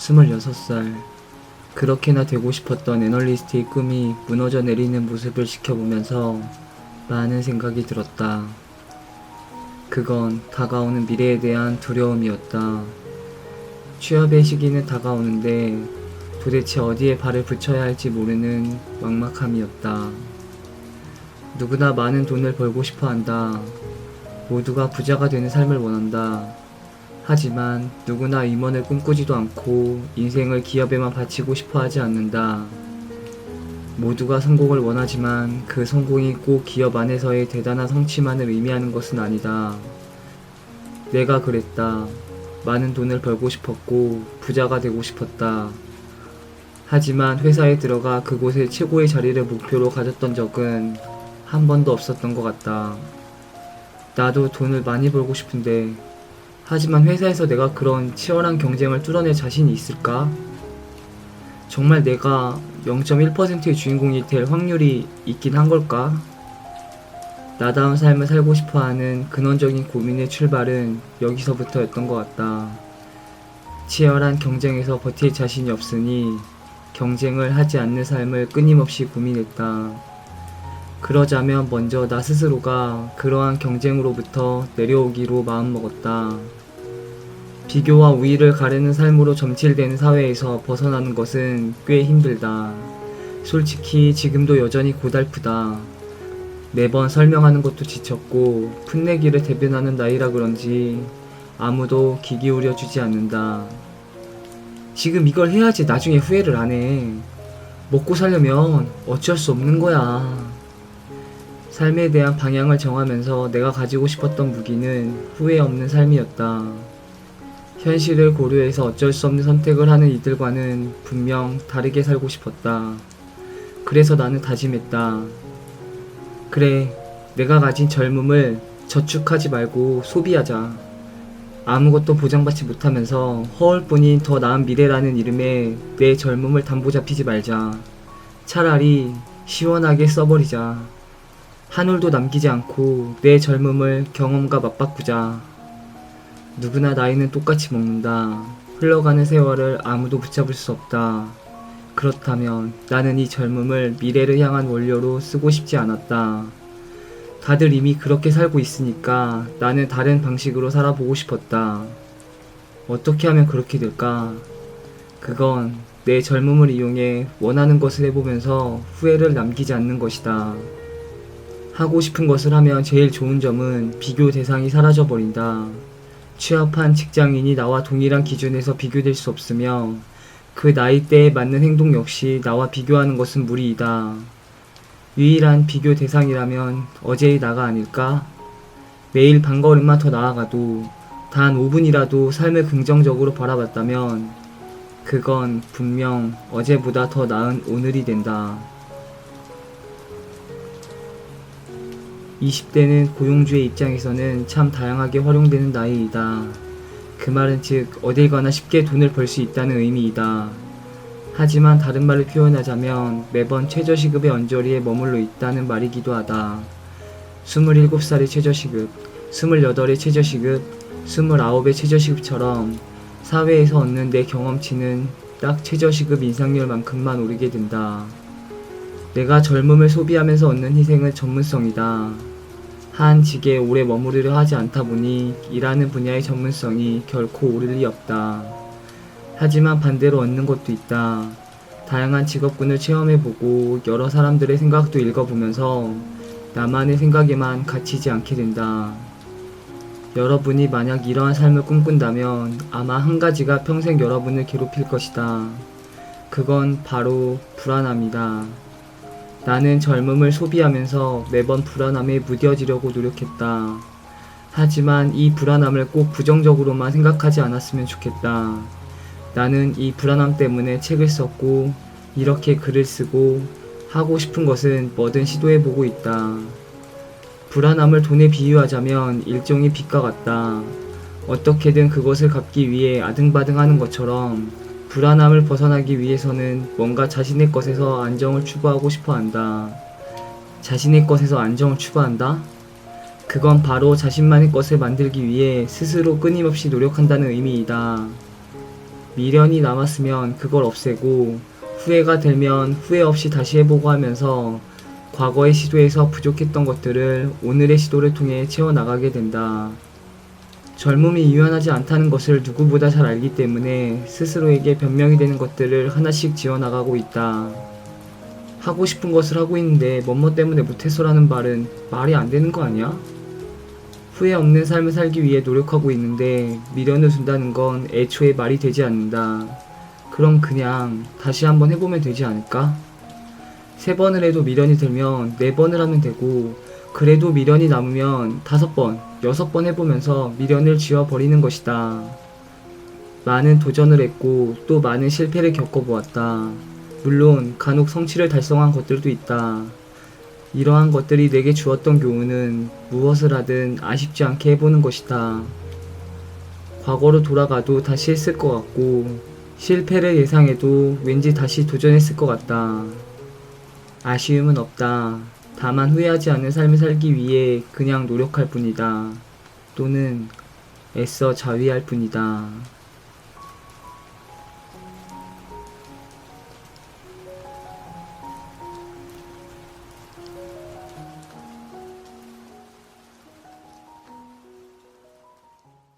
26살. 그렇게나 되고 싶었던 애널리스트의 꿈이 무너져 내리는 모습을 지켜보면서 많은 생각이 들었다. 그건 다가오는 미래에 대한 두려움이었다. 취업의 시기는 다가오는데 도대체 어디에 발을 붙여야 할지 모르는 막막함이었다. 누구나 많은 돈을 벌고 싶어 한다. 모두가 부자가 되는 삶을 원한다. 하지만 누구나 임원을 꿈꾸지도 않고 인생을 기업에만 바치고 싶어 하지 않는다. 모두가 성공을 원하지만 그 성공이 꼭 기업 안에서의 대단한 성취만을 의미하는 것은 아니다. 내가 그랬다. 많은 돈을 벌고 싶었고 부자가 되고 싶었다. 하지만 회사에 들어가 그곳의 최고의 자리를 목표로 가졌던 적은 한 번도 없었던 것 같다. 나도 돈을 많이 벌고 싶은데 하지만 회사에서 내가 그런 치열한 경쟁을 뚫어낼 자신이 있을까? 정말 내가 0.1%의 주인공이 될 확률이 있긴 한 걸까? 나다운 삶을 살고 싶어하는 근원적인 고민의 출발은 여기서부터였던 것 같다. 치열한 경쟁에서 버틸 자신이 없으니 경쟁을 하지 않는 삶을 끊임없이 고민했다. 그러자면 먼저 나 스스로가 그러한 경쟁으로부터 내려오기로 마음먹었다. 비교와 우위를 가르는 삶으로 점칠되는 사회에서 벗어나는 것은 꽤 힘들다. 솔직히 지금도 여전히 고달프다. 매번 설명하는 것도 지쳤고 풋내기를 대변하는 나이라 그런지 아무도 귀 기울여 주지 않는다. 지금 이걸 해야지 나중에 후회를 안 해. 먹고 살려면 어쩔 수 없는 거야. 삶에 대한 방향을 정하면서 내가 가지고 싶었던 무기는 후회 없는 삶이었다. 현실을 고려해서 어쩔 수 없는 선택을 하는 이들과는 분명 다르게 살고 싶었다. 그래서 나는 다짐했다. 그래, 내가 가진 젊음을 저축하지 말고 소비하자. 아무것도 보장받지 못하면서 허울뿐인 더 나은 미래라는 이름에 내 젊음을 담보 잡히지 말자. 차라리 시원하게 써버리자. 한 올도 남기지 않고 내 젊음을 경험과 맞바꾸자. 누구나 나이는 똑같이 먹는다. 흘러가는 세월을 아무도 붙잡을 수 없다. 그렇다면 나는 이 젊음을 미래를 향한 원료로 쓰고 싶지 않았다. 다들 이미 그렇게 살고 있으니까 나는 다른 방식으로 살아보고 싶었다. 어떻게 하면 그렇게 될까? 그건 내 젊음을 이용해 원하는 것을 해보면서 후회를 남기지 않는 것이다. 하고 싶은 것을 하면 제일 좋은 점은 비교 대상이 사라져버린다. 취업한 직장인이 나와 동일한 기준에서 비교될 수 없으며 그 나이대에 맞는 행동 역시 나와 비교하는 것은 무리이다. 유일한 비교 대상이라면 어제의 나가 아닐까? 매일 반걸음만 더 나아가도 단 5분이라도 삶을 긍정적으로 바라봤다면 그건 분명 어제보다 더 나은 오늘이 된다. 20대는 고용주의 입장에서는 참 다양하게 활용되는 나이이다. 그 말은 즉 어딜 가나 쉽게 돈을 벌 수 있다는 의미이다. 하지만 다른 말을 표현하자면 매번 최저시급의 언저리에 머물러 있다는 말이기도 하다. 27살의 최저시급, 28의 최저시급, 29의 최저시급처럼 사회에서 얻는 내 경험치는 딱 최저시급 인상률만큼만 오르게 된다. 내가 젊음을 소비하면서 얻는 희생은 전문성이다. 한 직에 오래 머무르려 하지 않다 보니 일하는 분야의 전문성이 결코 오를 리 없다. 하지만 반대로 얻는 것도 있다. 다양한 직업군을 체험해보고 여러 사람들의 생각도 읽어보면서 나만의 생각에만 갇히지 않게 된다. 여러분이 만약 이러한 삶을 꿈꾼다면 아마 한 가지가 평생 여러분을 괴롭힐 것이다. 그건 바로 불안함이다. 나는 젊음을 소비하면서 매번 불안함에 무뎌지려고 노력했다. 하지만 이 불안함을 꼭 부정적으로만 생각하지 않았으면 좋겠다. 나는 이 불안함 때문에 책을 썼고 이렇게 글을 쓰고 하고 싶은 것은 뭐든 시도해보고 있다. 불안함을 돈에 비유하자면 일종의 빚과 같다. 어떻게든 그것을 갚기 위해 아등바등하는 것처럼 불안함을 벗어나기 위해서는 뭔가 자신의 것에서 안정을 추구하고 싶어 한다. 자신의 것에서 안정을 추구한다? 그건 바로 자신만의 것을 만들기 위해 스스로 끊임없이 노력한다는 의미이다. 미련이 남았으면 그걸 없애고 후회가 들면 후회 없이 다시 해보고 하면서 과거의 시도에서 부족했던 것들을 오늘의 시도를 통해 채워나가게 된다. 젊음이 유연하지 않다는 것을 누구보다 잘 알기 때문에 스스로에게 변명이 되는 것들을 하나씩 지어나가고 있다. 하고 싶은 것을 하고 있는데 뭐뭐 때문에 못했어라는 말은 말이 안 되는 거 아니야? 후회 없는 삶을 살기 위해 노력하고 있는데 미련을 둔다는 건 애초에 말이 되지 않는다. 그럼 그냥 다시 한번 해보면 되지 않을까? 3번을 해도 미련이 들면 4번을 하면 되고, 그래도 미련이 남으면 5번, 6번 해보면서 미련을 지워버리는 것이다. 많은 도전을 했고 또 많은 실패를 겪어보았다. 물론 간혹 성취를 달성한 것들도 있다. 이러한 것들이 내게 주었던 교훈은 무엇을 하든 아쉽지 않게 해보는 것이다. 과거로 돌아가도 다시 했을 것 같고, 실패를 예상해도 왠지 다시 도전했을 것 같다. 아쉬움은 없다. 다만 후회하지 않는 삶을 살기 위해 그냥 노력할 뿐이다. 또는 애써 자위할 뿐이다.